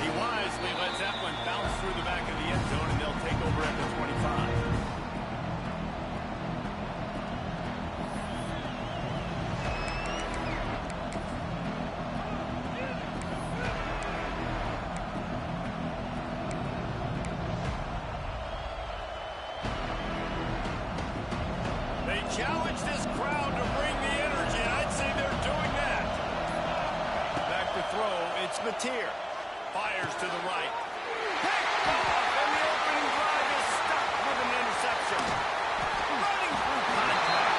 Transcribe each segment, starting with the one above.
He wisely lets that one bounce through the back of the end zone, and they'll take over at the 25. Challenge this crowd to bring the energy, and I'd say they're doing that. Back to throw, it's Mateer. Fires to the right. Picked off, and the opening drive is stuck with an interception. Running through contact.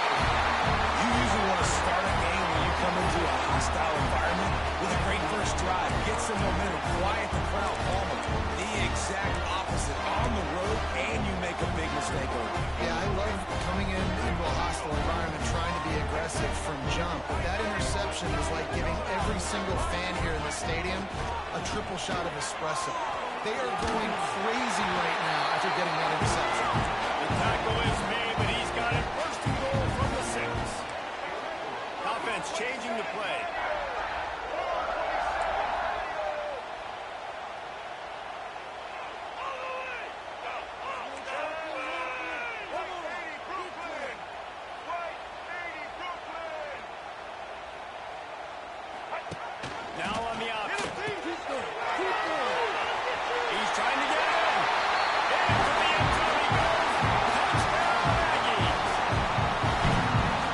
You usually want to start a game when you come into a hostile environment with a great first drive. Get some momentum, quiet the crowd, calm them. The exact opposite. On the road, and you make a big mistake over it. Yeah, I love coming into a hostile environment, trying to be aggressive from jump. But that interception is like giving every single fan here in the stadium a triple shot of espresso. They are going crazy right now after getting that interception. The tackle is made, but he's got it first and goal from the 6. Offense changing the play. Now on the option. He's trying to get in. Into the end zone he goes. Touchdown, Aggies.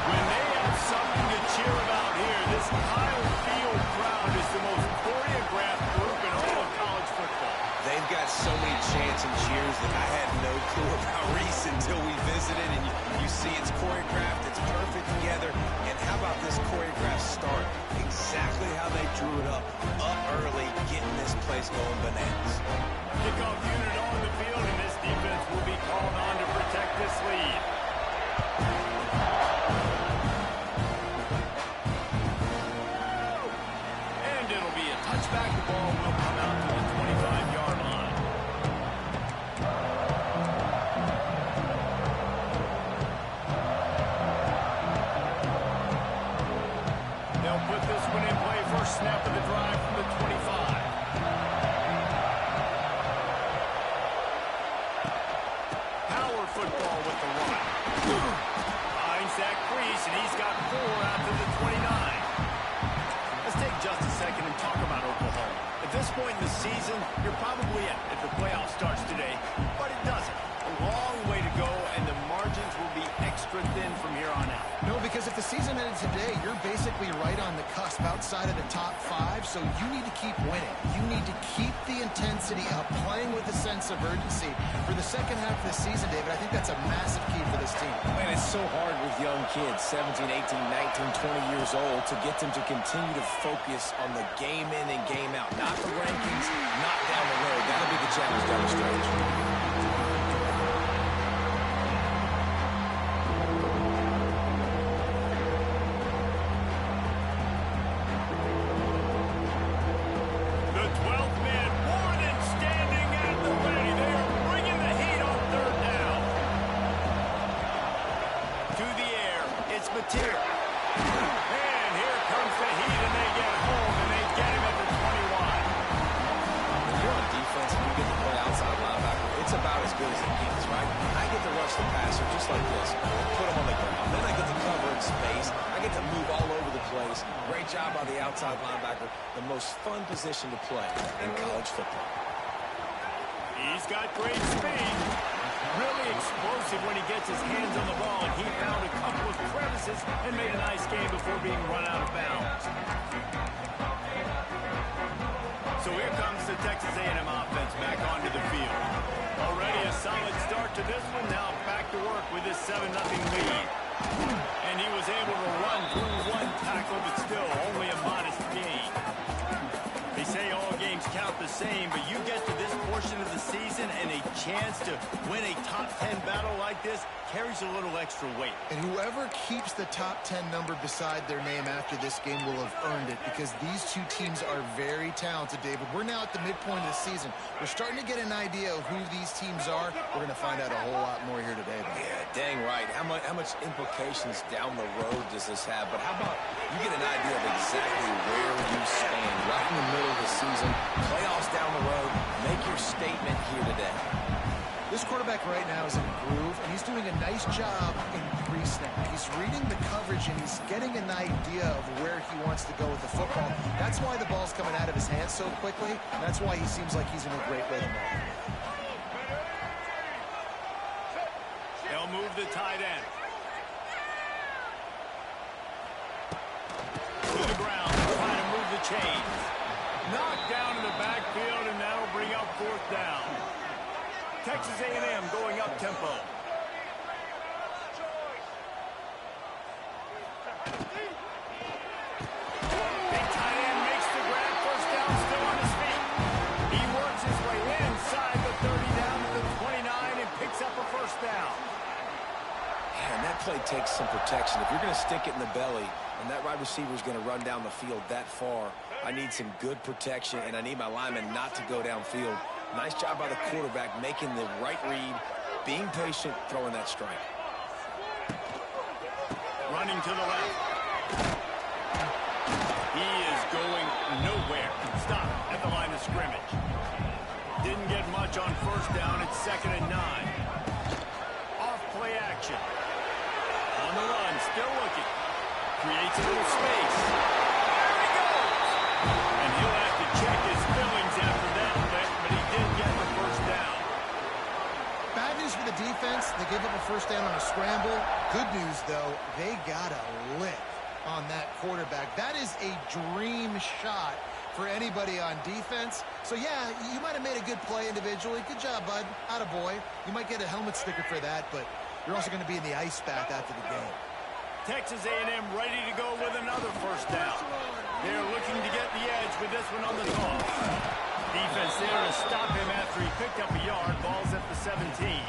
When they have something to cheer about here, this Kyle Field crowd is the most choreographed group in all of college football. They've got so many chants and cheers that I had no clue about Reese until we visited, and you see it's choreographed, it's perfect together. And how about this choreographed start? Exactly how they drew it up early, getting this place going bananas. Kickoff unit on the field, and this defense will be called on to protect this lead. And it'll be a touchback. The ball will come out to the 25-yard line. They'll put this one in play. First snap of the drive from the 25. Power football with the run. Finds that crease, and he's got 4 out to the 29. Let's take just a second and talk about Oklahoma. At this point in the season, you're probably in if the playoff starts today, but it doesn't. A long way to go, and the margins will be extra thin from here on out. No, because if the season ended today, you're basically right on the cusp outside of the top 5, so you need to keep winning. You need to keep the intensity up, playing with a sense of urgency. For the second half of the season, David, I think that's a massive key for this team. Man, it's so hard with young kids, 17, 18, 19, 20 years old, to get them to continue to focus on the game in and game out. Not the rankings, not down the road. That'll be the challenge down the stretch. Mateer. And here comes the heat, and they get home, and they get him at the 21. When you're on defense and you get to play outside linebacker, it's about as good as it gets, right? I get to rush the passer just like this, put him on the ground. Then I get to cover in space. I get to move all over the place. Great job by the outside linebacker. The most fun position to play in college football. He's got great speed. Really explosive when he gets his hands on the ball, and he found a couple of crevices and made a nice game before being run out of bounds. So here comes the Texas A&M offense back onto the field. Already a solid start to this one. Now back to work with this 7-0 lead. And he was able to run through one tackle, but still only a modest gain. They say all games count the same, but you get to this portion of the season and a chance to win a top 10 battle like this carries a little extra weight. And whoever keeps the top 10 number beside their name after this game will have earned it, because these two teams are very talented, David. We're now at the midpoint of the season. We're starting to get an idea of who these teams are. We're going to find out a whole lot more here today, though. Yeah, dang right. How much implications down the road does this have? But how about you get an idea of exactly season, playoffs down the road. Make your statement here today. This quarterback right now is in a groove, and he's doing a nice job in pre-snap. He's reading the coverage, and he's getting an idea of where he wants to go with the football. That's why the ball's coming out of his hands so quickly, and that's why he seems like he's in a great rhythm now. They'll move the tight end. To the ground, trying to move the chains. Knocked down in the backfield, and that'll bring up fourth down. Texas A&M going up tempo. Big tight end makes the grab, first down, still on his feet. He works his way inside the 30 down to the 29 and picks up a first down. And that play takes some protection. If you're going to stick it in the belly and that wide receiver is going to run down the field that far, I need some good protection, and I need my lineman not to go downfield. Nice job by the quarterback making the right read, being patient, throwing that strike. Running to the left. He is going nowhere. Stop at the line of scrimmage. Didn't get much on first down. It's 2nd and 9. Off play action. On the run, still looking. Creates a little space. There he goes! And he'll have to check his feelings after that, but he did get the first down. Bad news for the defense. They gave up a first down on a scramble. Good news, though, they got a lick on that quarterback. That is a dream shot for anybody on defense. So, yeah, you might have made a good play individually. Good job, bud. Attaboy. You might get a helmet sticker for that, but you're also going to be in the ice bath after the game. Texas A&M ready to go with another first down. They're looking to get the edge with this one on the toss. Defense there to stop him after he picked up a yard. Ball's at the 17.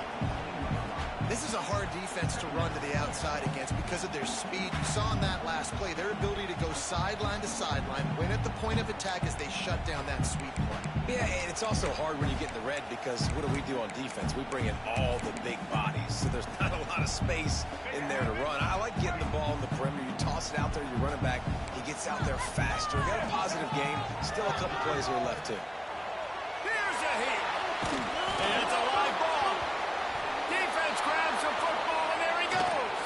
This is a hard defense to run to the outside against because of their speed. You saw in that last play, their ability to go sideline to sideline, win at the point of attack as they shut down that sweep play. Yeah, and it's also hard when you get in the red because what do we do on defense? We bring in all the big bodies, so there's not a lot of space in there to run. I like getting the ball in the perimeter. You toss it out there, you're running back. He gets out there faster. Got a positive game. Still a couple plays here left, too. Here's a hit. And it's a live ball. Defense grabs the football, and there he goes.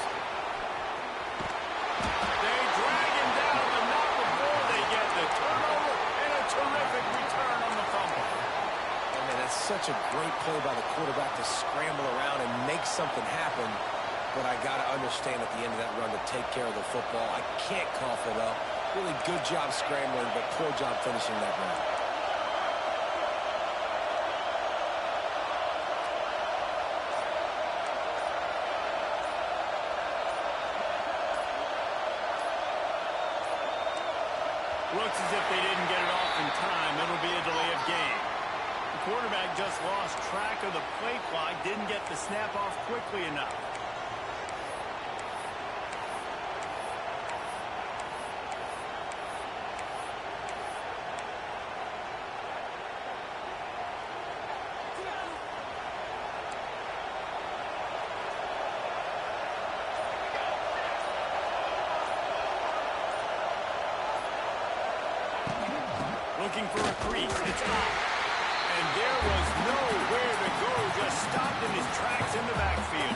They drag him down, but not before they get the turnover and a terrific return on the fumble. I mean, that's such a great play by the quarterback to scramble around and make something happen. But I got to understand at the end of that run to take care of the football. I can't cough it up. Really good job scrambling, but poor job finishing that run. Looks as if they didn't get it off in time. It'll be a delay of game. The quarterback just lost track of the play clock, didn't get the snap off quickly enough. Looking for a crease. It's out. And there was nowhere to go. Just stopped in his tracks in the backfield.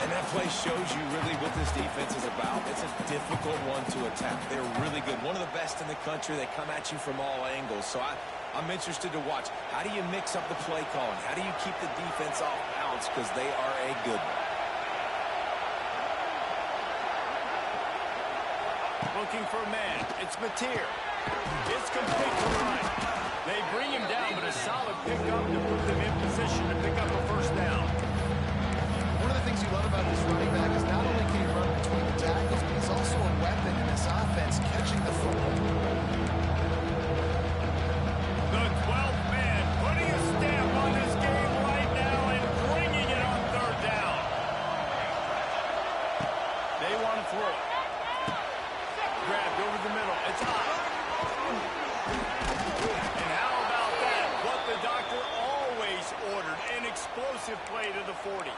And that play shows you really what this defense is about. It's a difficult one to attack. They're really good. One of the best in the country. They come at you from all angles. So I'm interested to watch. How do you mix up the play calling? How do you keep the defense off balance? Because they are a good one. Looking for a man. It's Mateer. It's complete to the right. They bring him down, but a solid pickup to put them in position to pick up a first down. One of the things you love about this running back is not only can he run between the tackles, but he's also a weapon in this offense, catching the football. The 12th man putting a stamp on this game right now and bringing it on third down. They want to throw it. Grabbed over the middle. It's high. And how about that? What the doctor always ordered. An explosive play to the 40.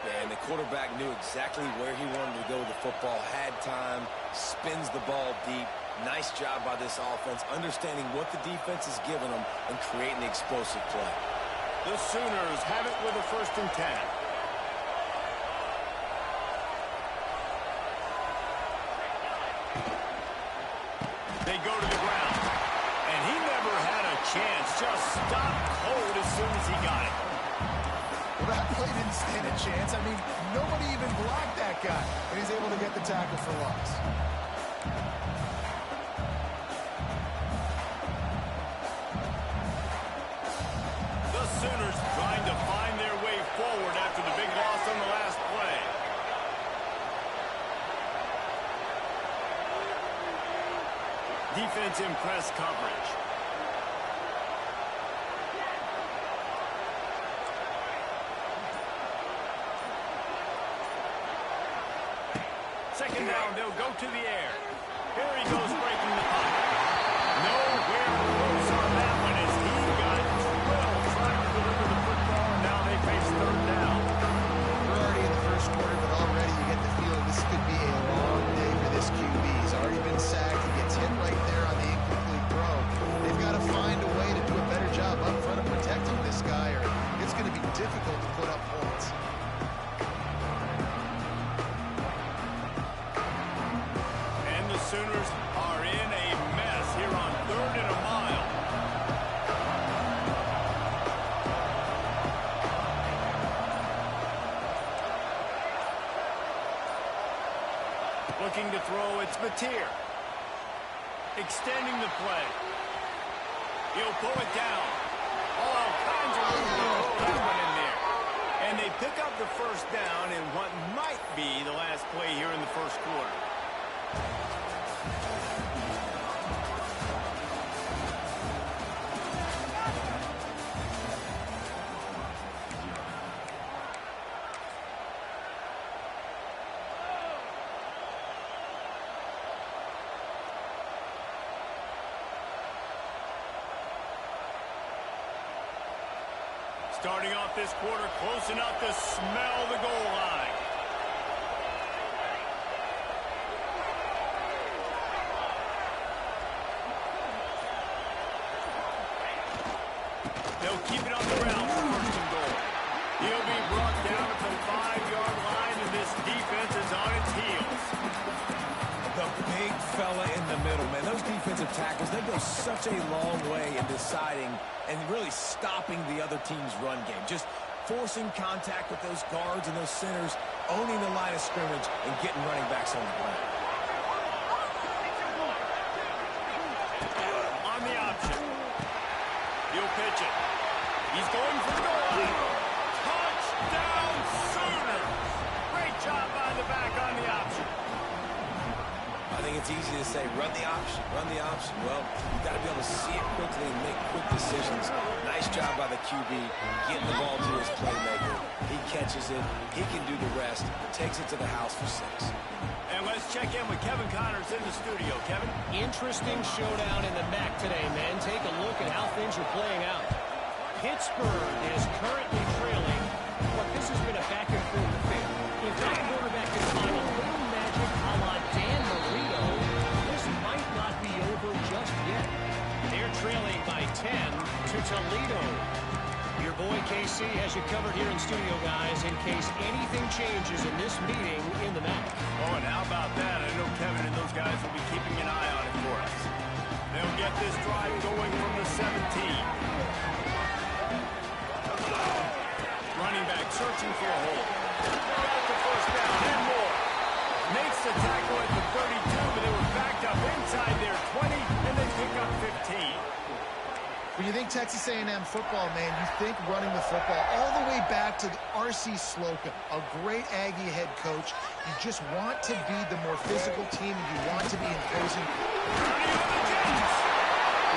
Yeah, and the quarterback knew exactly where he wanted to go with the football, had time, spins the ball deep. Nice job by this offense, understanding what the defense is giving them and creating the explosive play. The Sooners have it with a 1st and 10. They go to the ground, and he never had a chance. Just stopped cold as soon as he got it. Well, that play didn't stand a chance. I mean, nobody even blocked that guy, and he's able to get the tackle for loss. The Sooners trying to find their way forward after the big loss on the last play. Defense in press coverage. Second down, they'll go to the air. Here he goes breaking the pocket. Nowhere close on that one as he got drilled trying to deliver the football, and now they face 3rd down. We're already in the 1st quarter, but already you get the feeling this could be a long day for this QB. He's already been sacked. He gets hit right there on the incomplete throw. They've got to find a way to do a better job up front of protecting this guy, or it's going to be difficult to put up points. Sooners are in a mess here on 3rd and a mile. Looking to throw, it's Mateer. Extending the play. He'll pull it down. All kinds of room to throw that one in there. And they pick up the 1st down in what might be the last play here in the 1st quarter. Starting off this quarter close enough to smell the goal line. They'll keep it on the ground for 1st and goal. He'll be brought down at the 5-yard line, and this defense is on its heels. The big fella in the middle, man. Those defensive tackles, they go such a long way in deciding and really stopping the other team's run game. Just forcing contact with those guards and those centers, owning the line of scrimmage, and getting running backs on the ground. On the option. He'll pitch it. He's going for the goal line. Touchdown, Sooners! Great job by the back on the option. I think it's easy to say, run the option, run the option. Well, you've got to be able to see it quickly and make quick decisions. Nice job by the QB, getting the ball to his playmaker. He catches it. He can do the rest. Takes it to the house for 6. And let's check in with Kevin Connors in the studio. Kevin? Interesting showdown in the MAC today, man. Take a look at how things are playing out. Pittsburgh is currently trailing, but this has been a back-and-forth affair. If that quarterback can find a little magic a la Dan Marino, this might not be over just yet. They're trailing by 10 to Toledo. Your boy KC has you covered here in studio, guys, in case anything changes in this meeting in the MAC. Oh, and how about that? I know Kevin and those guys will be keeping an eye on it for us. They'll get this drive going from the 17. Running back searching for a hole. Got the 1st down and more. Makes the tackle at the 32, but they were backed up inside their 20, and they pick up 15. When you think Texas A&M football, man, you think running the football all the way back to R.C. Slocum, a great Aggie head coach. You just want to be the more physical team, and you want to be imposing.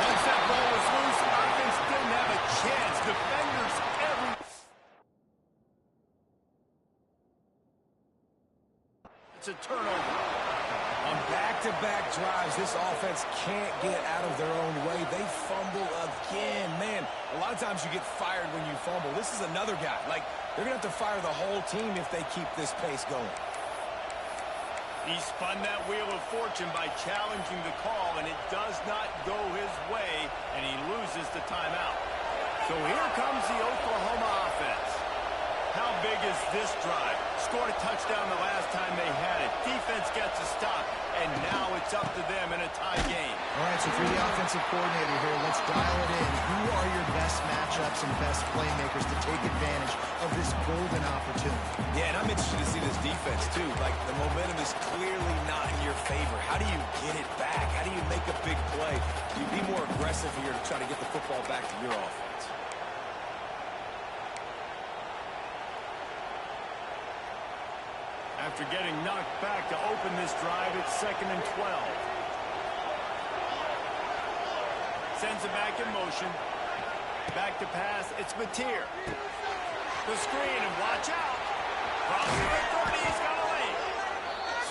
Once that ball was loose, offense didn't have a chance. Defenders every... It's a turnover. On back back-to-back drives. This offense can't get out of their own way. They fumble again. Man, a lot of times you get fired when you fumble. This is another guy. Like, they're going to have to fire the whole team if they keep this pace going. He spun that wheel of fortune by challenging the call, and it does not go his way, and he loses the timeout. So here comes the Oklahoma offense. How big is this drive? Scored a touchdown the last time they had it. Defense gets a stop, and now it's up to them in a tie game. All right, so for the offensive coordinator here, let's dial it in. Who are your best matchups and best playmakers to take advantage of this golden opportunity? Yeah, and I'm interested to see this defense, too. Like, the momentum is clearly not in your favor. How do you get it back? How do you make a big play? You be more aggressive here to try to get the football back to your offense. After getting knocked back to open this drive, it's 2nd and 12. Sends it back in motion. Back to pass. It's Mateer. The screen, and watch out. Crosses the 30. He's got a lane.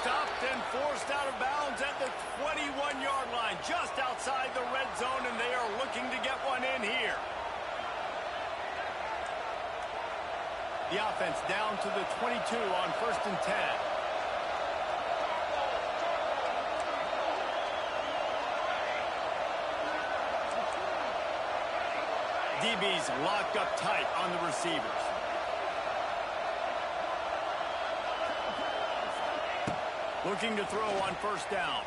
Stopped and forced out of bounds at the 21-yard line, just outside the red zone, and they are looking to get one in here. The offense down to the 22 on 1st and 10. DB's locked up tight on the receivers. Looking to throw on 1st down.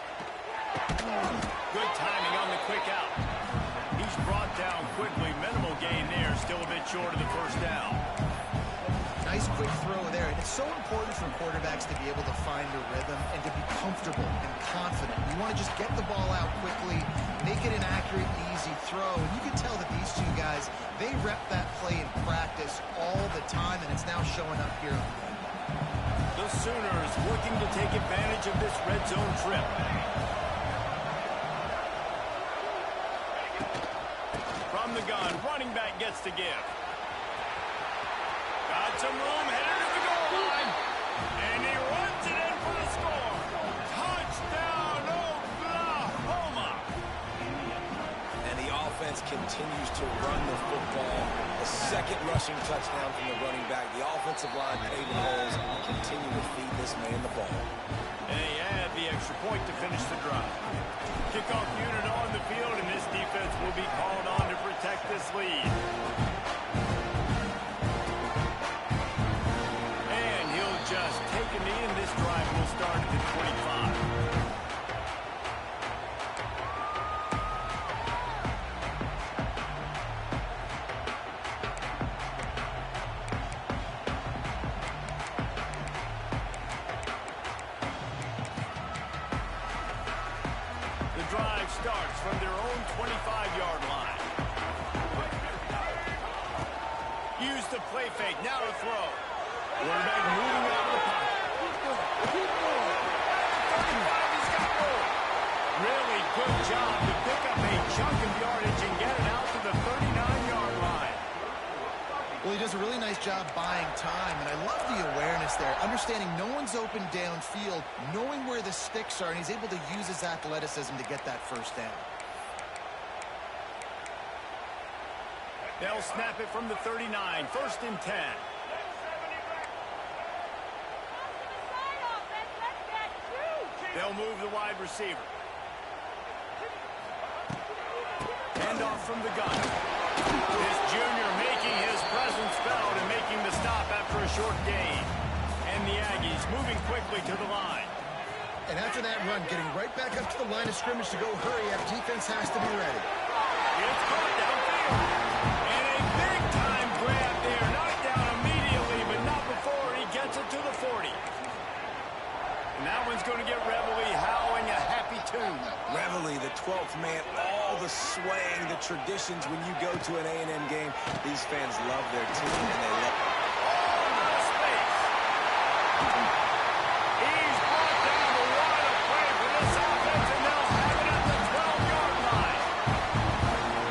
Good timing on the quick out. He's brought down quickly. Minimal gain there. Still a bit short of the 1st down. Nice quick throw there, and it's so important for quarterbacks to be able to find their rhythm and to be comfortable and confident. You want to just get the ball out quickly, make it an accurate, easy throw, and you can tell that these two guys, they rep that play in practice all the time, and it's now showing up here. The Sooners looking to take advantage of this red zone trip. From the gun, running back gets to give. Got some room, headed to the goal line. And he runs it in for the score. Touchdown, Oklahoma. And the offense continues to run the football. A 2nd rushing touchdown from the running back. The offensive line paving holes, continue to feed this man the ball. And they add the extra point to finish the drive. Kickoff unit on the field, and this defense will be called on to protect this lead. Just take a knee, and this drive will start at the 25. The drive starts from their own 25-yard line. Use the play fake, now to throw. Quarterback moving out of the pocket. Keep moving. 35, he's got more. Really good job to pick up a chunk of yardage and get it out to the 39-yard line. Well, he does a really nice job buying time, and I love the awareness there, understanding no one's open downfield, knowing where the sticks are, and he's able to use his athleticism to get that 1st down. They'll snap it from the 39, 1st and 10. They'll move the wide receiver. Hand off from the gun. This junior making his presence felt and making the stop after a short gain. And the Aggies moving quickly to the line. And after that run, getting right back up to the line of scrimmage to go hurry up, defense has to be ready. It's caught downfield. And a big-time grab there. Knocked down immediately, but not before he gets it to the 40. And that one's going to get Reveille howling a happy tune. Reveille, the 12th man, all the swaying, the traditions when you go to an A&M game. These fans love their team, and they love it. Oh, space. He's brought down the wide of play for this offense, and they'll have it at the 12-yard line.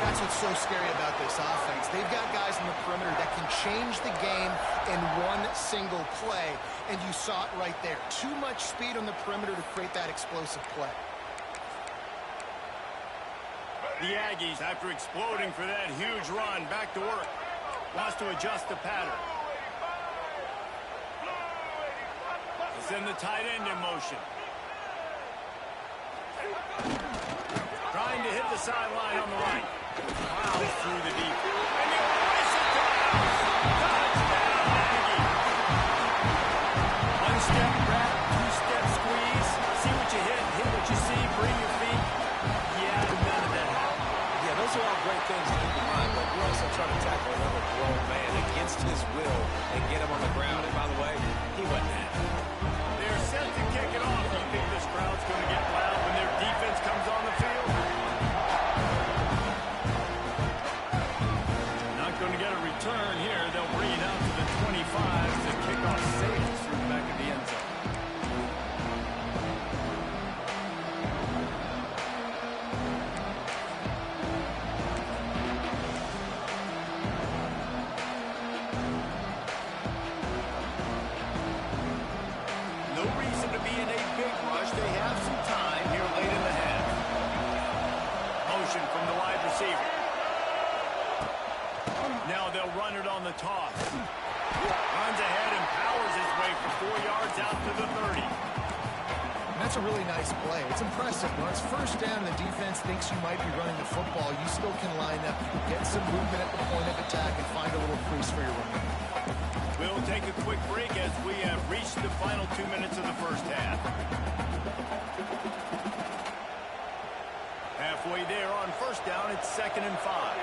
That's what's so scary about this offense. They've got guys in the perimeter that can change the game in one single play, and you saw it right there. Too much speed on the perimeter to create that explosive play. The Aggies, after exploding for that huge run, back to work. Wants to adjust the pattern. Send the tight end in motion. Trying to hit the sideline on the right. Plows through the deep. And he hoists it down. Touchdown, Aggie. One step grab, two-step squeeze. See what you hit what you see, bring your feet. Yeah, none of that happened. Yeah, those are all great things to keep in mind, but we're also trying to tackle another grown man against his will and get him on the ground. And by the way, he wasn't happy. They're set to kick it off. You think this crowd's going to get loud when their defense comes on the field? Not going to get a return here. They'll bring it out to the 25 to kick off safe through the back of the end zone. No reason to be in a big rush. They have some time here late in the half. Motion from the wide receiver. Now they'll run it on the toss. Runs ahead and powers his way for 4 yards out to the 30. And that's a really nice play. It's impressive. When it's first down, the defense thinks you might be running the football. You still can line up, get some movement at the point of attack, and find a little crease for your running. We'll take a quick break as we have reached the final 2 minutes of the first half. Halfway there on first down, it's 2nd and 5.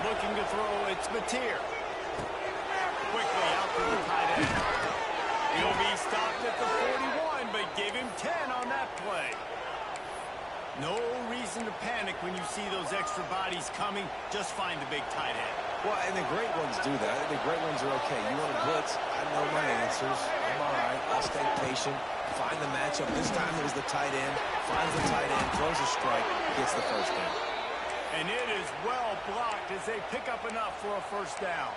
Looking to throw, it's Mateer. Quickly out to the tight end. He'll be stopped at the 41, but give him 10 on that play. No reason to panic when you see those extra bodies coming. Just find the big tight end. Well, and the great ones do that. The great ones are okay. You want to blitz? I know my answers. I'm all right. I'll stay patient. Find the matchup. This time it was the tight end. Finds the tight end, throws a strike, gets the first down. And it is well blocked as they pick up enough for a first down.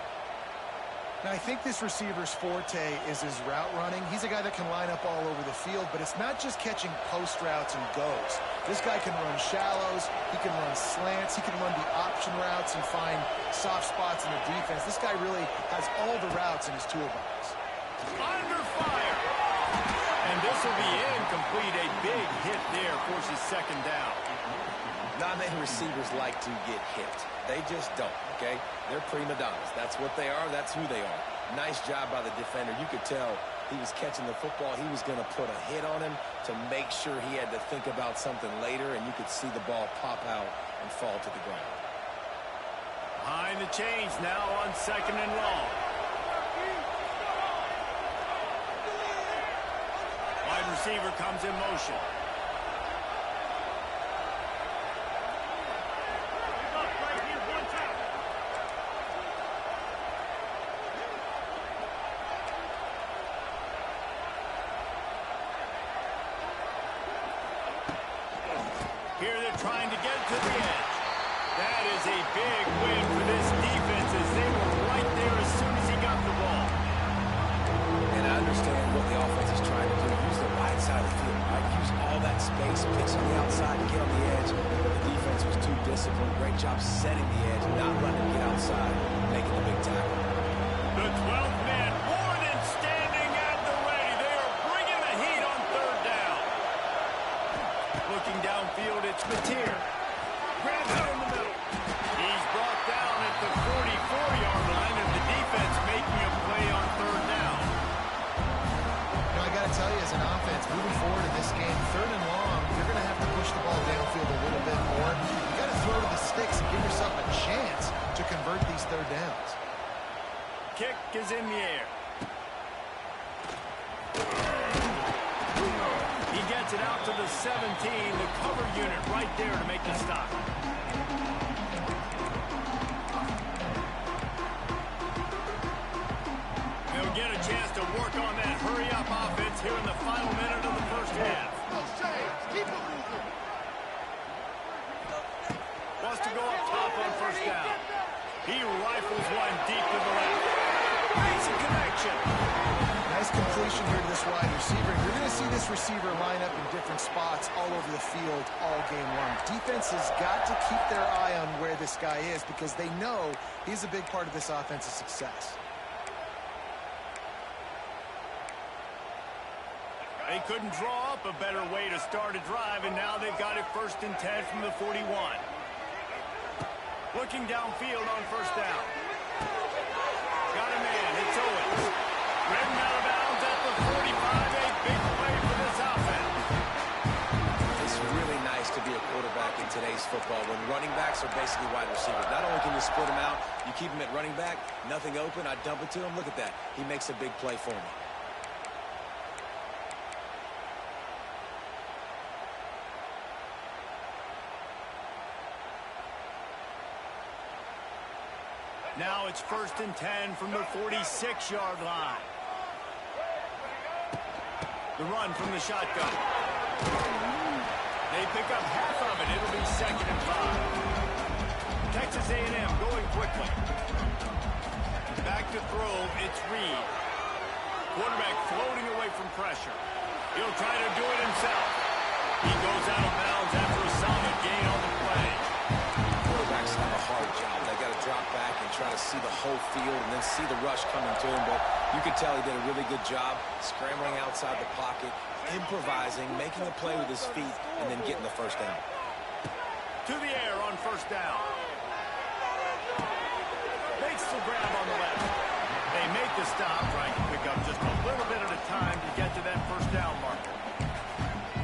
Now, I think this receiver's forte is his route running. He's a guy that can line up all over the field, but it's not just catching post routes and goes. This guy can run shallows, he can run slants, he can run the option routes and find soft spots in the defense. This guy really has all the routes in his toolbox. Under fire. And this will be incomplete. A big hit there forces 2nd down. Not many receivers like to get hit. They just don't, okay? They're prima donnas. That's what they are. That's who they are. Nice job by the defender. You could tell he was catching the football. He was going to put a hit on him to make sure he had to think about something later, and you could see the ball pop out and fall to the ground. Behind the chains now on 2nd and long. Wide receiver comes in motion. Here they're trying to get to the edge. That is a big win for this defense as they were right there as soon as he got the ball. And I understand what the offense is trying to do. Use the wide side of the field, right? Use all that space, pitch on the outside, and get on the edge. The defense was too disciplined. Great job setting the edge, not letting him get outside, making the big tackle. The 12th man, Warren standing at the ready. They are bringing the heat on 3rd down. Looking downfield, it's Mateer. Grabs it in the middle. He's brought down at the 44-yard line, and the defense making a play on 3rd down. You know, I got to tell you, as an offense, moving forward in this game, 3rd and long, you're going to have to push the ball downfield a little bit more. You got to throw to the sticks and give yourself a chance to convert these 3rd downs. kick is in the air. He gets it out to the 17. The cover unit right there to make the stop. They'll get a chance to work on that hurry-up offense here in the final minute of the first half. Keep it moving. Wants to go up top on first down. He rifles one deep to the left. Makes a connection. Nice completion here to this wide receiver. You're going to see this receiver line up in different spots all over the field all game long. Defense has got to keep their eye on where this guy is because they know he's a big part of this offense's success. They couldn't draw up a better way to start a drive, and now they've got it 1st and 10 from the 41. Looking downfield on first down. Got a man. It's Owens. Ridden out of bounds at the 45. A big play for this offense. It's really nice to be a quarterback in today's football when running backs are basically wide receivers. Not only can you split them out, you keep them at running back, nothing open, I dump it to him. Look at that. He makes a big play for me. Now it's 1st and 10 from the 46-yard line. The run from the shotgun. They pick up half of it. It'll be 2nd and 5. Texas A&M going quickly. Back to throw. It's Reed. Quarterback floating away from pressure. He'll try to do it himself. He goes out of bounds after a solid gain on the play. Quarterbacks have a hard job. They got to drop back and try to see the whole field and then see the rush coming to him. But you could tell he did a really good job scrambling outside the pocket, improvising, making a play with his feet, and then getting the first down. To the air on first down. Makes the grab on the left. They make the stop, trying to pick up just a little bit at a time to get to that first down marker.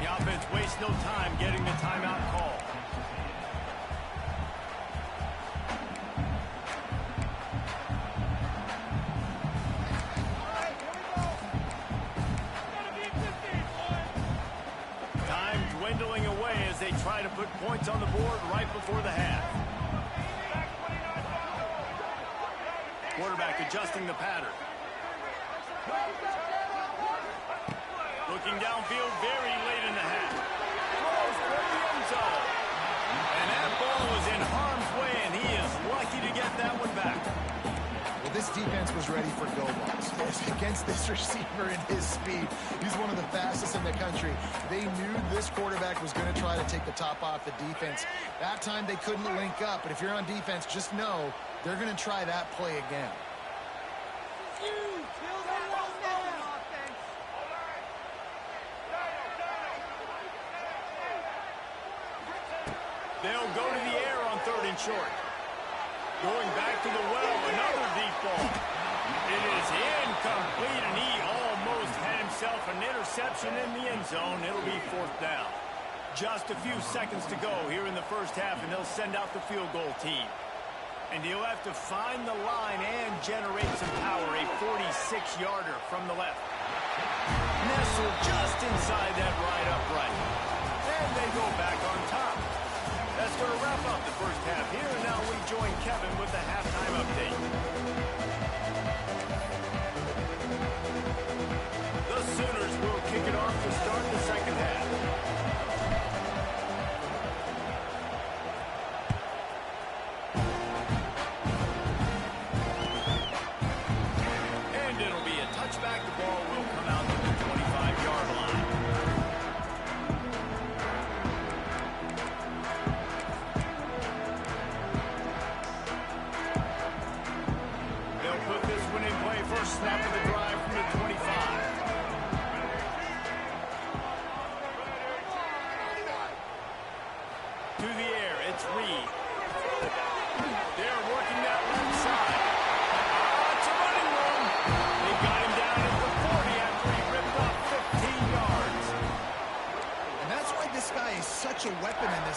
The offense wastes no time getting the timeout call. Dwindling away as they try to put points on the board right before the half. Quarterback adjusting the pattern. Looking downfield very late in the half. Throws for the end zone. And that ball was in harm's way, and he is lucky to get that one back. Well, this defense was ready for go balls. Against this receiver and his speed, he's one of the fastest in the country. They knew this quarterback was going to try to take the top off the defense. That time they couldn't link up, but if you're on defense, just know they're going to try that play again. They'll go to the air on 3rd and short. Going back to the well, another deep ball. It is incomplete, and he almost had himself an interception in the end zone. It'll be 4th down. Just a few seconds to go here in the first half, and they'll send out the field goal team. And he'll have to find the line and generate some power, a 46-yarder from the left. Nestled just inside that right upright. And they go back on top. That's going to wrap up the first half here, and now we join Kevin with the halftime update. The Sooners will kick it off to start the second half. And it'll be a touchback. The ball will come out to the 25-yard line.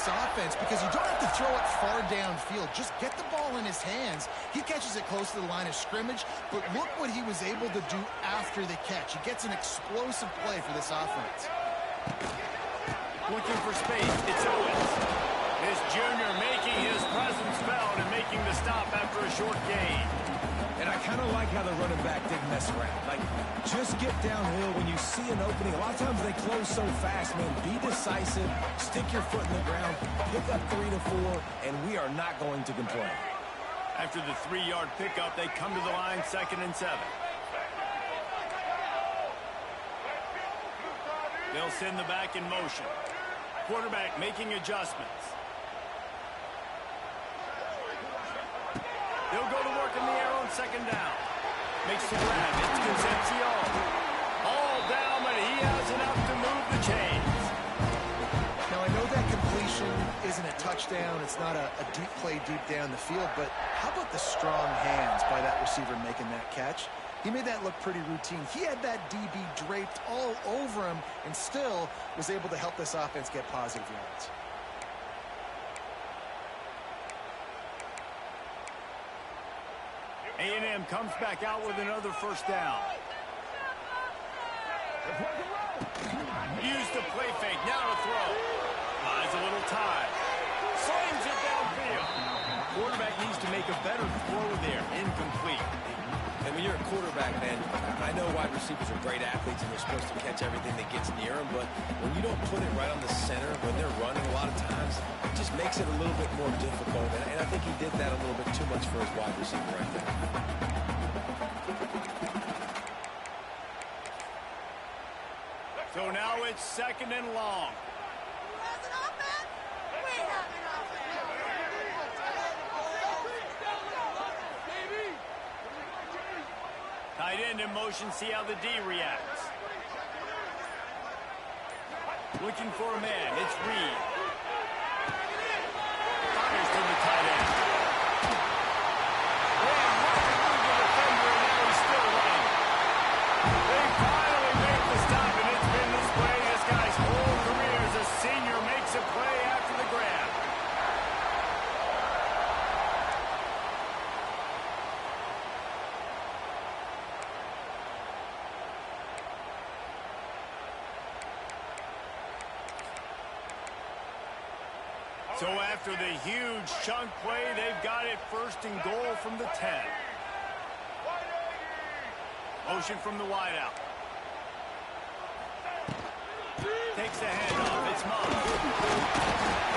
this offense because you don't have to throw it far downfield. Just get the ball in his hands. He catches it close to the line of scrimmage, but look what he was able to do after the catch. He gets an explosive play for this offense. Looking for space. It's Owens. This junior making his presence felt and making the stop after a short gain. And I kind of like how the running back didn't mess around. Like, just get downhill when you see an opening. A lot of times they close so fast, man. Be decisive, stick your foot in the ground, pick up 3 to 4, and we are not going to complain. After the 3-yard pickup, they come to the line 2nd and 7. They'll send the back in motion. Quarterback making adjustments. They'll go to work in the air on 2nd down. Makes the grab. It's Concepcion. All down, but he has enough to move the chains. Now, I know that completion isn't a touchdown. It's not a deep play deep down the field, but how about the strong hands by that receiver making that catch? He made that look pretty routine. He had that DB draped all over him and still was able to help this offense get positive yards. A&M comes back out with another 1st down. Use the play fake. Now to throw. Buys a little time. Slings it downfield. Quarterback needs to make a better throw there. Incomplete. And when you're a quarterback, man, I know wide receivers are great athletes and they're supposed to catch everything that gets near them, but when you don't put it right on the center, when they're running a lot of times, it just makes it a little bit more difficult. And I think he did that a little bit too much for his wide receiver right there. So now it's 2nd and long. Tight end in motion, see how the D reacts. Looking for a man, it's Reed. Fires to the tight end. Ran right through the defender, and now he's still running. They finally make the stop, and it's been this way. This guy's whole career as a senior makes a play after the grab. So after the huge chunk play, they've got it 1st and goal from the 10. Motion from the wideout. Takes the handoff. It's Monk.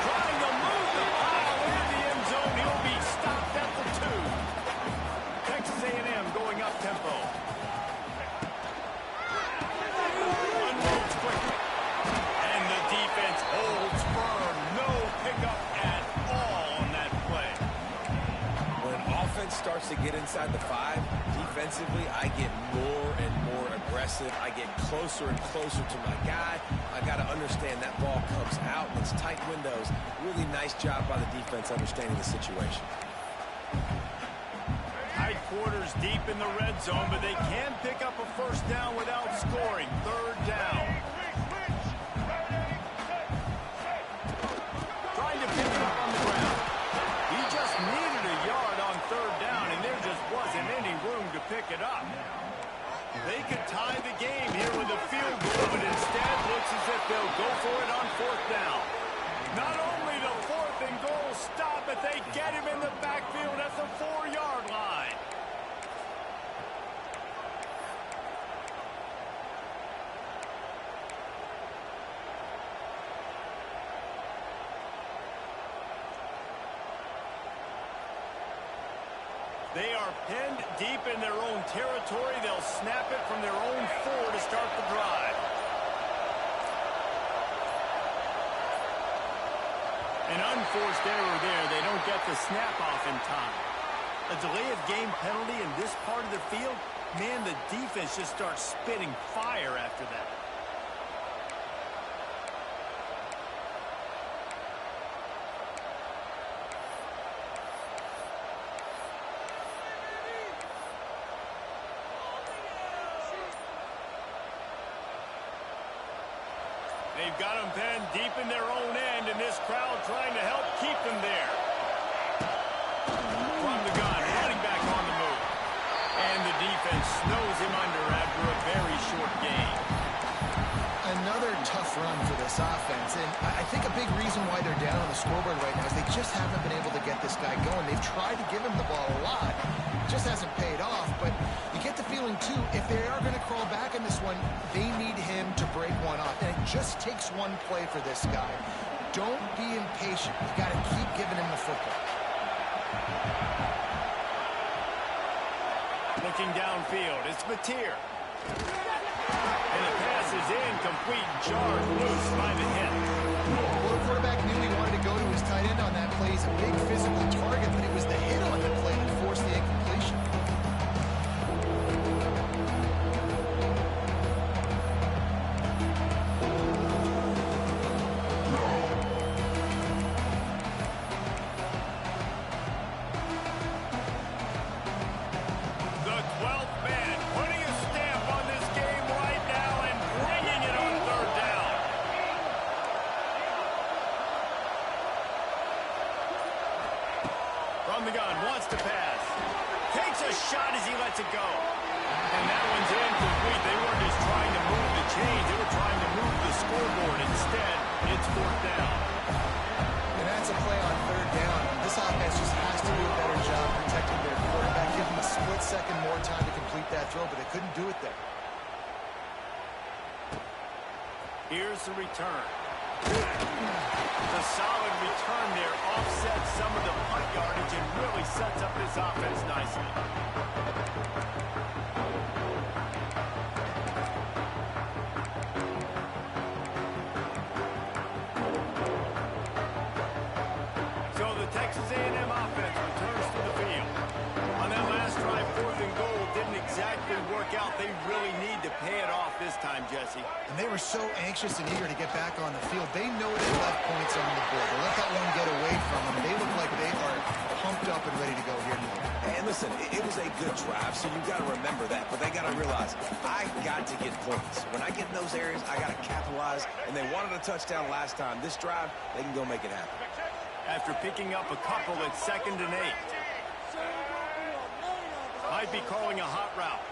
Trying to move the pile into the end zone. He'll be stopped at the 2. Texas A&M going up tempo. Unloads quickly. And the defense holds firm. No pickup at all on that play. When offense starts to get inside the 5, defensively, I get more and more aggressive. I get closer and closer to my guy. I got to understand that ball comes out. It's tight windows. Really nice job by the defense understanding the situation. Tight quarters deep in the red zone, but they can pick up a 1st down without scoring. 3rd down. Trying to pick it up on the ground. He just needed a yard on 3rd down, and there just wasn't any room to pick it up. They could tie the game here with a field goal, but instead looks as if they'll go for it on 4th down. Not only the 4th and goal stop, but they get him in the backfield at the 4-yard line. They are pinned deep in their own territory. They'll snap it from their own 4 to start the drive. An unforced error there. They don't get the snap off in time. A delay of game penalty in this part of the field, man, the defense just starts spitting fire after that. They they've got them pinned deep in their own end, and this crowd trying to help keep them there. From the gun, running back on the move. And the defense snows him under after a very short gain. Another tough run for this offense, and I think a big reason why they're down on the scoreboard right now is they just haven't been able to get this guy going. They've tried to give him the ball a lot. It just hasn't paid off, but you get the feeling, too, if they are going to crawl back in this one, they need him to break one off, and it just takes one play for this guy. Don't be impatient. You got to keep giving him the football. Looking downfield, it's Mateer. And the pass is incomplete, jarred loose by the hip. Well, the quarterback knew he wanted to go to his tight end on that play. He's a big physical target, but it was the hit on the play that forced the incompletion. From the gun, wants to pass. Takes a shot as he lets it go. And that one's incomplete. They weren't just trying to move the chains. They were trying to move the scoreboard. Instead, it's fourth down. And that's a play on third down. This offense just has to do a better job protecting their quarterback. Give them a split second more time to complete that throw, but they couldn't do it there. Here's the return. The solid return there offsets some of the punt yardage and really sets up this offense nicely. So the Texas A&M offense returns to the field. On that last drive, 4th and goal didn't exactly work out. They really need to pay it off this time, Jesse. And they were so anxious and eager to get back on the field. They know they left points on the board. They let that one get away from them. They look like they are pumped up and ready to go here tonight. And listen, it was a good drive, so you've got to remember that. But they got to realize, I got to get points. When I get in those areas, I got to capitalize. And they wanted a touchdown last time. This drive, they can go make it happen. After picking up a couple at 2nd and 8. Might be calling a hot route.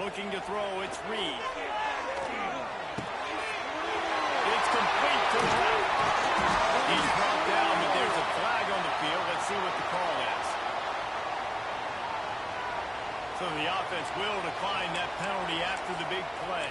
Looking to throw, it's Reed. It's complete to the left. He's brought down, but there's a flag on the field. Let's see what the call is. So the offense will decline that penalty after the big play.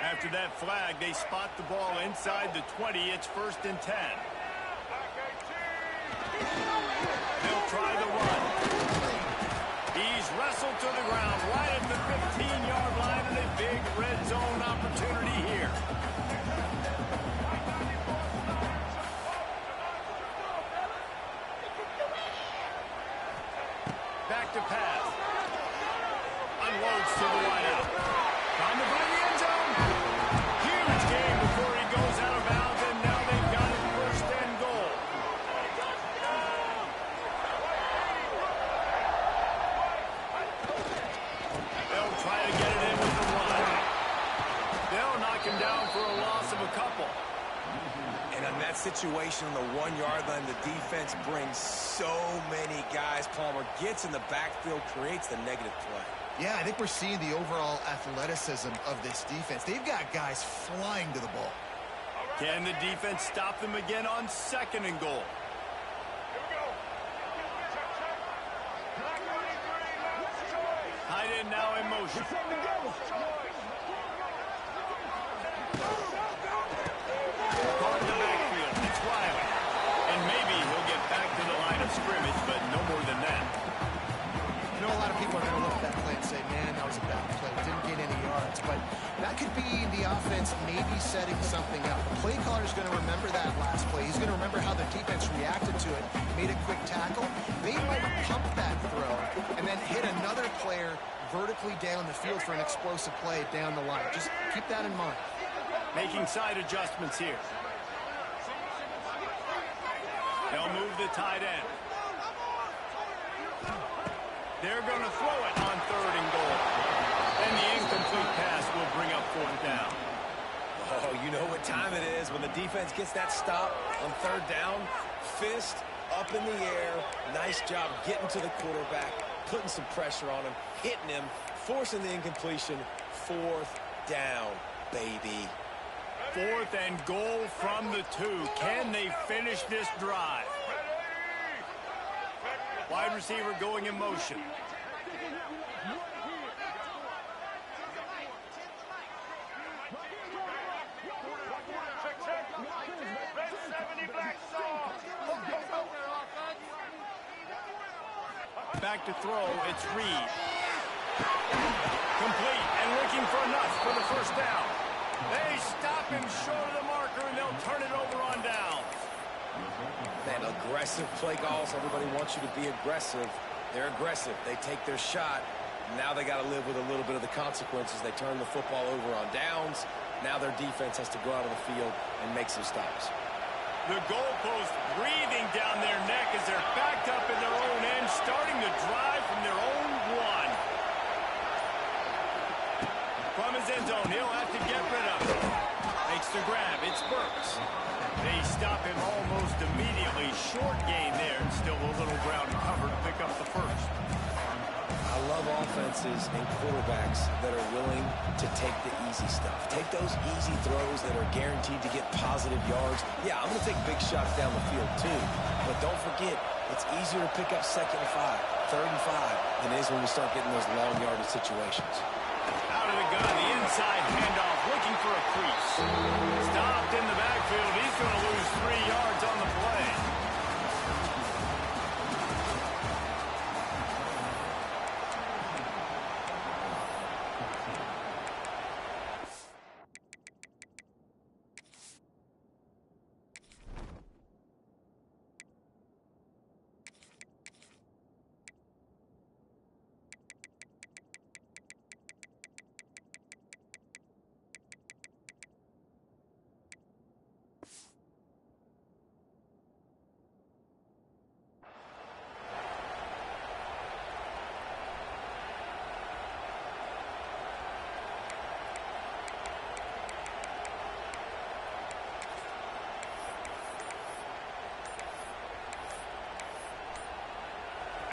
After that flag, they spot the ball inside the 20. It's 1st and 10. They'll try the run. He's wrestled to the ground right at the 15-yard line, and a big red zone opportunity here. Back to pass. Unloads to the wideout. Trying to find the end zone. Huge game before he goes out of bounds, and now they've got it 1st and goal. They'll try to get it in with the run. They'll knock him down for a loss of a couple. And on that situation on the 1-yard line, the defense brings so many guys. Palmer gets in the backfield, creates the negative play. Yeah, I think we're seeing the overall athleticism of this defense. They've got guys flying to the ball. Can the defense stop them again on 2nd and goal? Tight end now in motion. Caught in the backfield. It's Riley. And maybe he'll get back to the line of scrimmage, but no more than that. You know, a lot of people are going to look at that play and say, man, that was a bad play. Didn't get any yards. But that could be the offense maybe setting something up. The play caller's going to remember that last play. He's going to remember how the defense reacted to it, made a quick tackle. They might pump that throw and then hit another player vertically down the field for an explosive play down the line. Just keep that in mind. Making side adjustments here. They'll move the tight end. They're going to throw it on 3rd and goal. And the incomplete pass will bring up 4th down. Oh, you know what time it is when the defense gets that stop on 3rd down. Fist up in the air. Nice job getting to the quarterback, putting some pressure on him, hitting him, forcing the incompletion. 4th down, baby. 4th and goal from the 2. Can they finish this drive? Wide receiver going in motion. Back to throw, it's Reed. Complete and looking for enough for the 1st down. They stop him short of the marker and they'll turn it over on down. Man, aggressive play calls. Everybody wants you to be aggressive. They're aggressive. They take their shot. Now they got to live with a little bit of the consequences. They turn the football over on downs. Now their defense has to go out of the field and make some stops. The goalpost breathing down their neck as they're backed up in their own end, starting to drive from their own 1. From his end zone, he'll have to get rid of it. Makes the grab. It's Burks. They stop him almost immediately. Short gain there, and still a little ground cover to pick up the 1st. I love offenses and quarterbacks that are willing to take the easy stuff. Take those easy throws that are guaranteed to get positive yards. Yeah, I'm going to take big shots down the field too. But don't forget, it's easier to pick up 2nd and 5, 3rd and 5 than it is when we start getting those long yardage situations. Out of the gun, the inside handoff, looking for a crease. Stopped in the backfield. He's going to lose 3 yards on the play.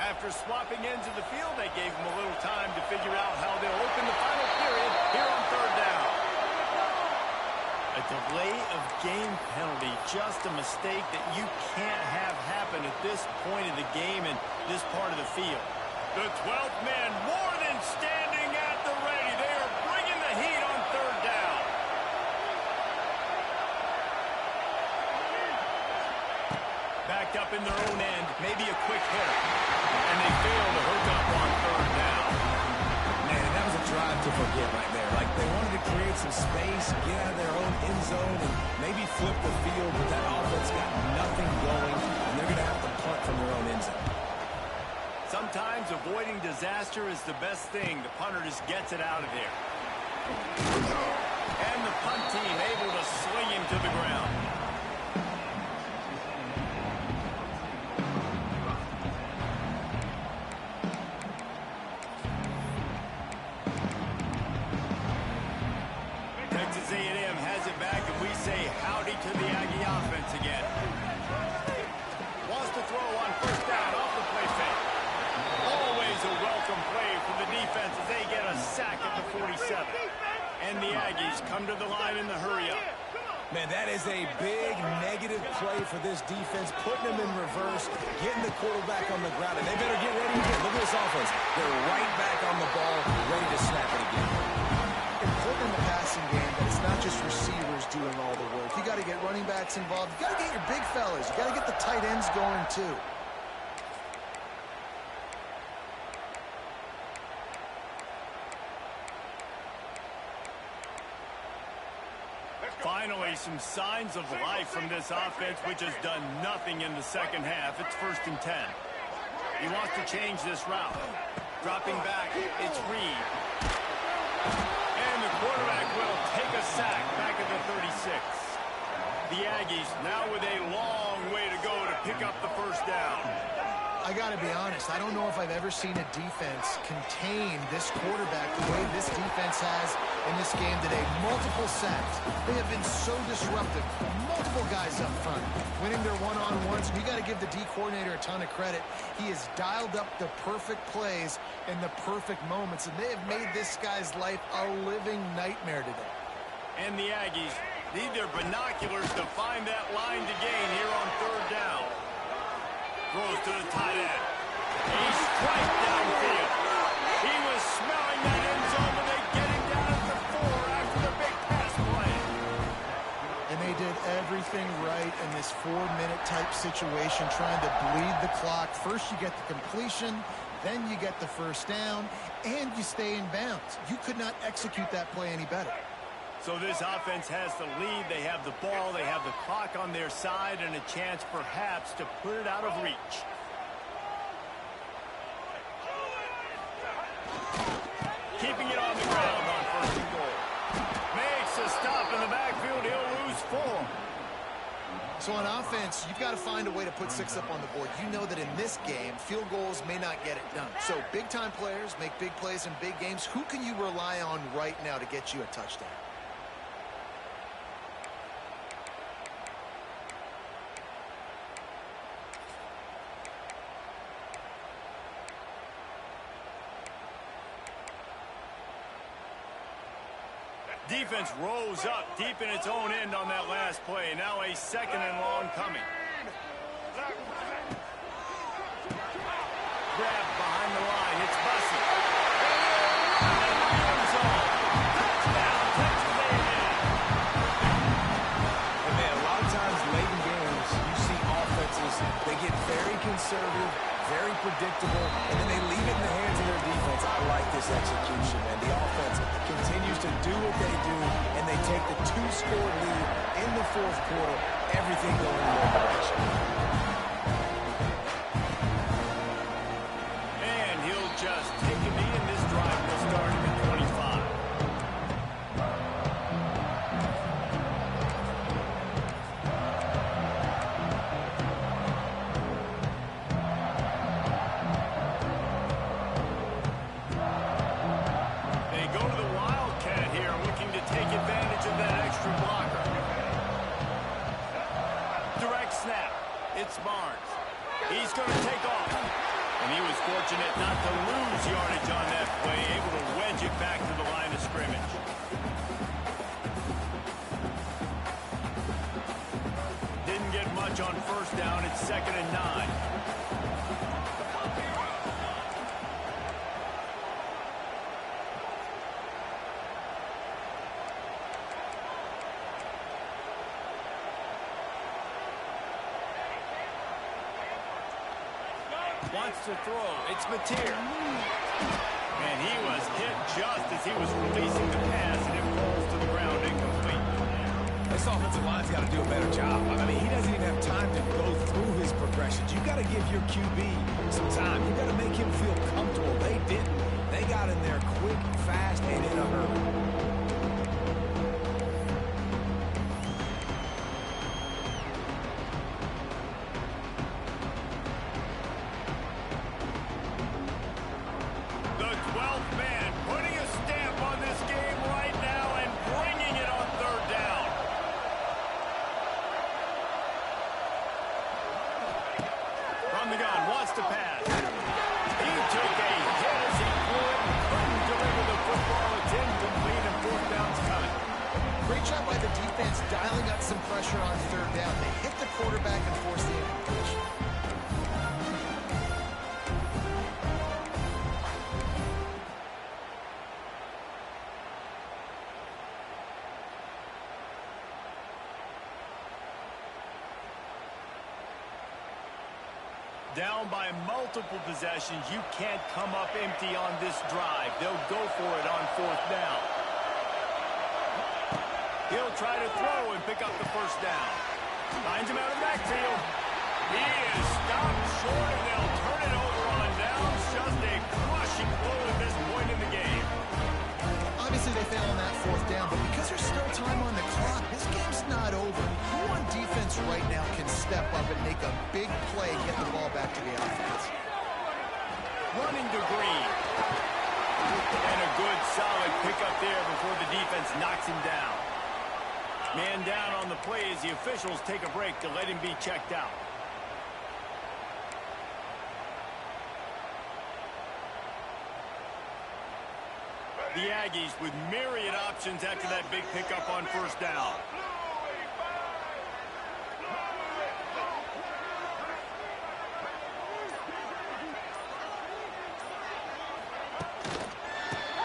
After swapping ends of the field, they gave him a little time to figure out how they'll open the final period here on 3rd down. A delay of game penalty, just a mistake that you can't have happen at this point of the game and this part of the field. The 12th man more than standing at the ready. They are bringing the heat on 3rd down. Backed up in their own end, maybe a quick hitter. And they fail to hook up on 3rd down. Man, that was a drive to forget right there. Like, they wanted to create some space, get out of their own end zone, and maybe flip the field, but that offense got nothing going, and they're going to have to punt from their own end zone. Sometimes avoiding disaster is the best thing. The punter just gets it out of there. And the punt team able to swing him to the ground. Texas A&M has it back, and we say howdy to the Aggie offense again. Wants to throw on 1st down off the play fake. Always a welcome play from the defense as they get a sack at the 47. And the Aggies come to the line in the hurry-up. Man, that is a big negative play for this defense, putting them in reverse, getting the quarterback on the ground, and they better get ready again. Look at this offense. They're right back on the ball, ready to snap it again. Important in the passing game that it's not just receivers doing all the work. You got to get running backs involved. You got to get your big fellas. You got to get the tight ends going too. Finally, some signs of life from this offense, which has done nothing in the 2nd half. It's 1st and 10. He wants to change this route. Dropping back, it's Reed. And the quarterback will take a sack back at the 36. The Aggies now with a long way to go to pick up the first down. I got to be honest, I don't know if I've ever seen a defense contain this quarterback the way this defense has in this game today. Multiple sacks. They have been so disruptive. Multiple guys up front, winning their one-on-ones. You got to give the D coordinator a ton of credit. He has dialed up the perfect plays in the perfect moments, and they have made this guy's life a living nightmare today. And the Aggies need their binoculars to find that line to gain here on third down. Throws to the tight end. He's straight downfield. He was smelling that end zone, but they get him down at the 4 after the big pass play. And they did everything right in this 4-minute type situation, trying to bleed the clock. First you get the completion, then you get the first down, and you stay in bounds. You could not execute that play any better. So this offense has the lead. They have the ball. They have the clock on their side and a chance perhaps to put it out of reach. Keeping it on the ground on first and goal. Makes a stop in the backfield. He'll lose 4. So on offense, you've got to find a way to put 6 up on the board. You know that in this game, field goals may not get it done. So big-time players make big plays in big games. Who can you rely on right now to get you a touchdown? Defense rose up deep in its own end on that last play. Now a second and long coming. Grab behind the line. It's Bussey. Touchdown, Texas A&M. And man, a lot of times late in games, you see offenses, they get very conservative, very predictable, and then they leave it in the hands of their defense. I like this execution, man. The offense continues to do what they do, and they take the 2-score lead in the fourth quarter, everything going in their direction. And he'll just take a knee, and this drive will start at the 25. They go to the Wildcat here, looking to take advantage of that extra blocker. Direct snap. It's Barnes. He's going to take off. And he was fortunate not to lose yardage on that play, able to wedge it back to the line of scrimmage. Didn't get much on first down. It's 2nd and 9. Wants to throw. It's Mateer. And he was hit just as he was releasing the pass, and it falls to the ground incomplete. This offensive line's got to do a better job. I mean, he doesn't even have time to go through his progressions. You got to give your QB some time. You got to make him feel comfortable. They didn't. They got in there quick, fast, and in a hurry. To pass. He took a hit as he threw it and couldn't deliver the football. It's incomplete and 4th down's coming. Great job by the defense dialing up some pressure on 3rd down. They hit the quarterback and forced the incompletion. Down by multiple possessions. You can't come up empty on this drive. They'll go for it on 4th down. He'll try to throw and pick up the first down. Finds him out of the backfield. He is stopped short, and they'll turn it over on just a crushing blow at this point in the game. Obviously, they fail on that fourth down, but because there's still time on the clock, this game's not over. Who on defense right now can step up and make a big play, get the ball back to the offense? Running to Green. And a good, solid pickup there before the defense knocks him down. Man down on the play as the officials take a break to let him be checked out. The Aggies with myriad options after that big pickup on first down.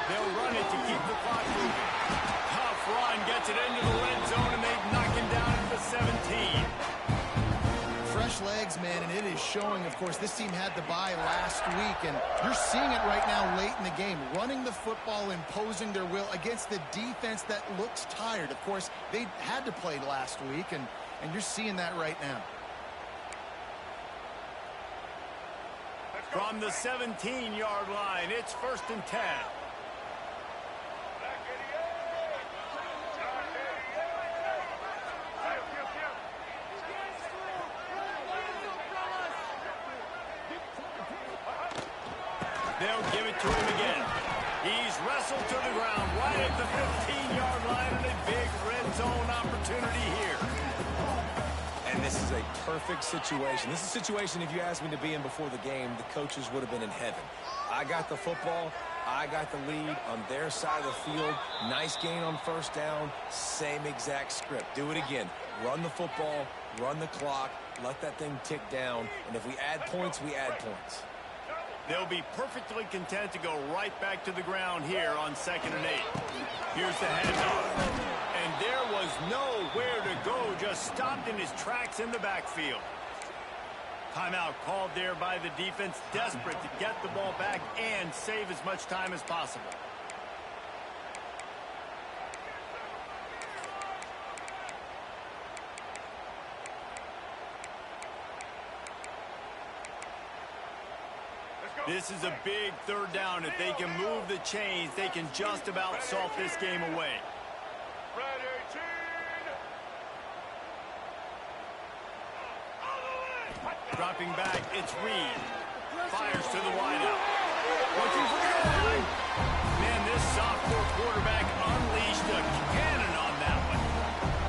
They'll run it to keep the clock moving. Tough run gets it into the red zone, and they knock him down at the 17. Fresh legs, man, and it is showing. Of course, this team had the bye last week, and you're seeing it right now late in the game. Running the football, imposing their will against the defense that looks tired. Of course, they had to play last week, and you're seeing that right now. From the 17-yard line, it's 1st and 10. They'll give it to him again. He's wrestled to the ground right at the 15-yard line, and a big red zone opportunity here. And this is a perfect situation. This is a situation, if you asked me to be in before the game, the coaches would have been in heaven. I got the football. I got the lead on their side of the field. Nice gain on first down. Same exact script. Do it again. Run the football, run the clock, let that thing tick down. And if we add points, we add points. They'll be perfectly content to go right back to the ground here on 2nd and 8. Here's the handoff. And there was nowhere to go, just stopped in his tracks in the backfield. Timeout called there by the defense, desperate to get the ball back and save as much time as possible. This is a big 3rd down. If they can move the chains, they can just about salt this game away. Dropping back, it's Reed. Fires to the wideout. Looking for the goal line. Man, this sophomore quarterback unleashed a cannon on that one.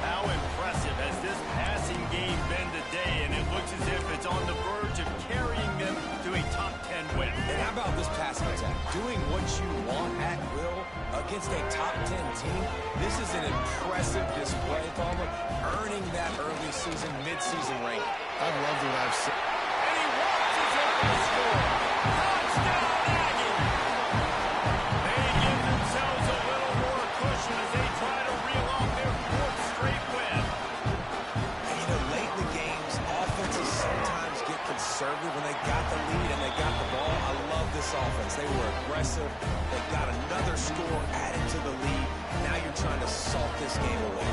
How impressive has this passing game been today, and it looks as if it's on the verge of carrying them to a top 10 win. And how about this passing attack? Doing what you want at will against a top 10 team. This is an impressive display, Palmer, earning that early season, mid-season ranking. I've loved what I've seen. And he watches it and score. Touchdown, Aggie! They give themselves a little more cushion as they try to reel off their 4th straight win. And, you know, late in the games, offenses sometimes get conservative when they got the lead and they got the ball. I love this offense. They were aggressive. They got another score added to the lead. Now you're trying to salt this game away.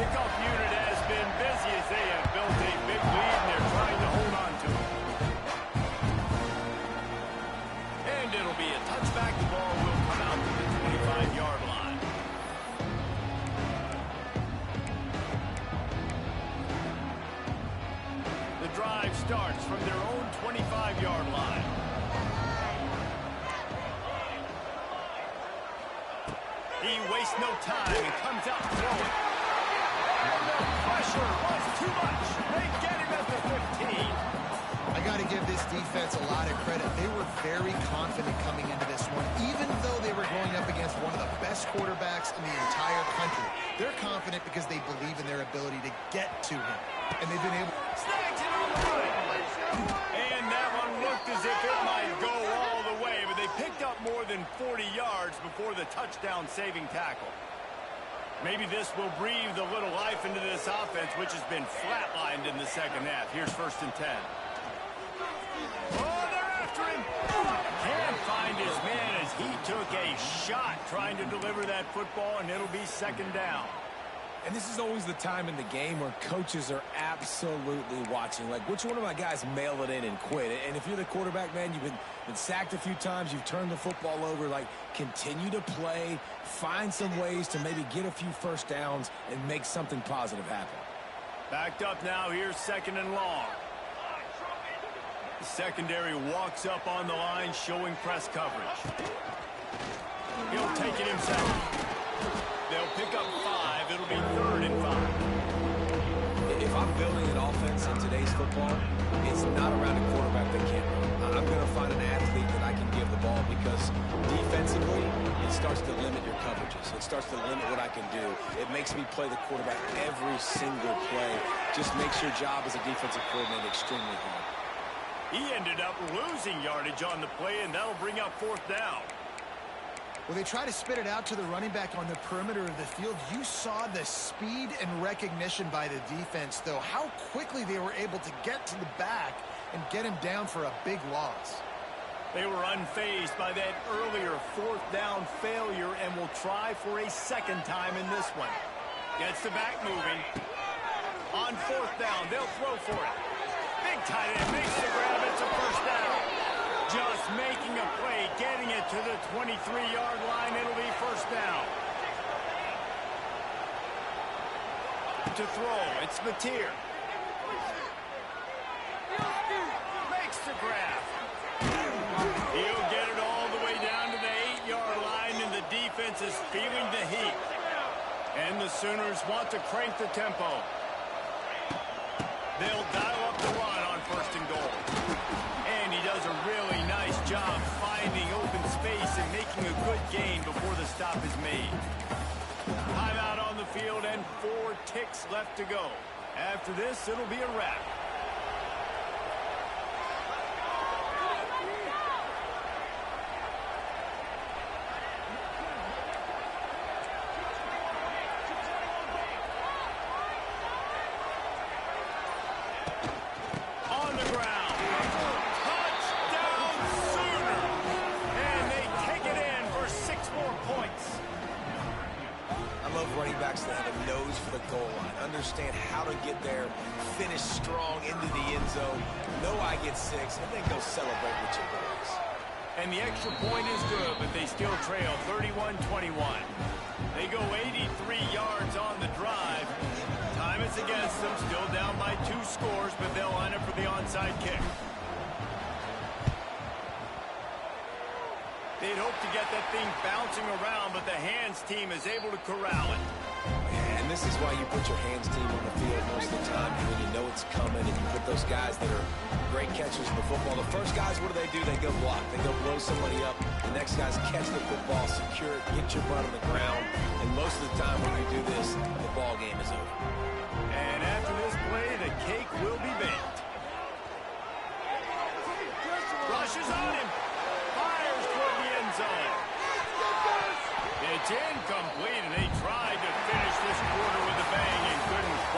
Kickoff unit has been busy as they have built a big lead, and they're trying to hold on to it. And it'll be a touchback. The ball will come out to the 25-yard line. The drive starts from their own 25-yard line. He wastes no time and comes out throwing. The pressure was too much. They get him at the 15. I got to give this defense a lot of credit. They were very confident coming into this one, even though they were going up against one of the best quarterbacks in the entire country. They're confident because they believe in their ability to get to him, and they've been able. Snags it on the run. And that one looked as if it might go all the way, but they picked up more than 40 yards before the touchdown-saving tackle. Maybe this will breathe a little life into this offense, which has been flatlined in the 2nd half. Here's 1st and 10. Oh, they're after him. Can't find his man as he took a shot trying to deliver that football, and it'll be 2nd down. And this is always the time in the game where coaches are absolutely watching. Like, which one of my guys mail it in and quit? And if you're the quarterback, man, you've been sacked a few times, you've turned the football over, like, continue to play, find some ways to maybe get a few first downs and make something positive happen. Backed up now, here's 2nd and long. The secondary walks up on the line, showing press coverage. He'll take it himself. They'll pick up 5. It'll be 3rd and 5. If I'm building an offense in today's football, it's not around a quarterback that can't run. I'm going to find an athlete that I can give the ball because defensively, it starts to limit your coverages. It starts to limit what I can do. It makes me play the quarterback every single play. Just makes your job as a defensive coordinator extremely hard. He ended up losing yardage on the play, and that'll bring up 4th down. Well, they try to spit it out to the running back on the perimeter of the field. You saw the speed and recognition by the defense, though, how quickly they were able to get to the back and get him down for a big loss. They were unfazed by that earlier 4th down failure and will try for a 2nd time in this one. Gets the back moving. On 4th down, they'll throw for it. Big tight end makes the grab. It's a 1st down. Just making a play, getting it to the 23-yard line. It'll be 1st down. To throw, it's Mateer. Makes the grab. He'll get it all the way down to the 8-yard line, and the defense is feeling the heat. And the Sooners want to crank the tempo. They'll dial up the run on 1st and goal. And he does a really nice job finding open space and making a good gain before the stop is made. Timeout on the field and 4 ticks left to go. After this, it'll be a wrap. That have a nose for the goal line, understand how to get there, finish strong into the end zone, know I get 6, and then go celebrate with your boys. And the extra point is good, but they still trail 31-21. They go 83 yards on the drive. Time is against them, still down by 2 scores, but they'll line up for the onside kick. They'd hope to get that thing bouncing around, but the hands team is able to corral it. And this is why you put your hands team on the field most of the time, when you know it's coming, and you put those guys that are great catchers in the football. The first guys, what do? They go block. They go blow somebody up. The next guys catch the football, secure it, get your butt on the ground. And most of the time when you do this, the ball game is over. And after this play, the cake will be baked. Rushes on him. Fires toward the end zone. It's incomplete, and they tried to finish this quarter with a bang and couldn't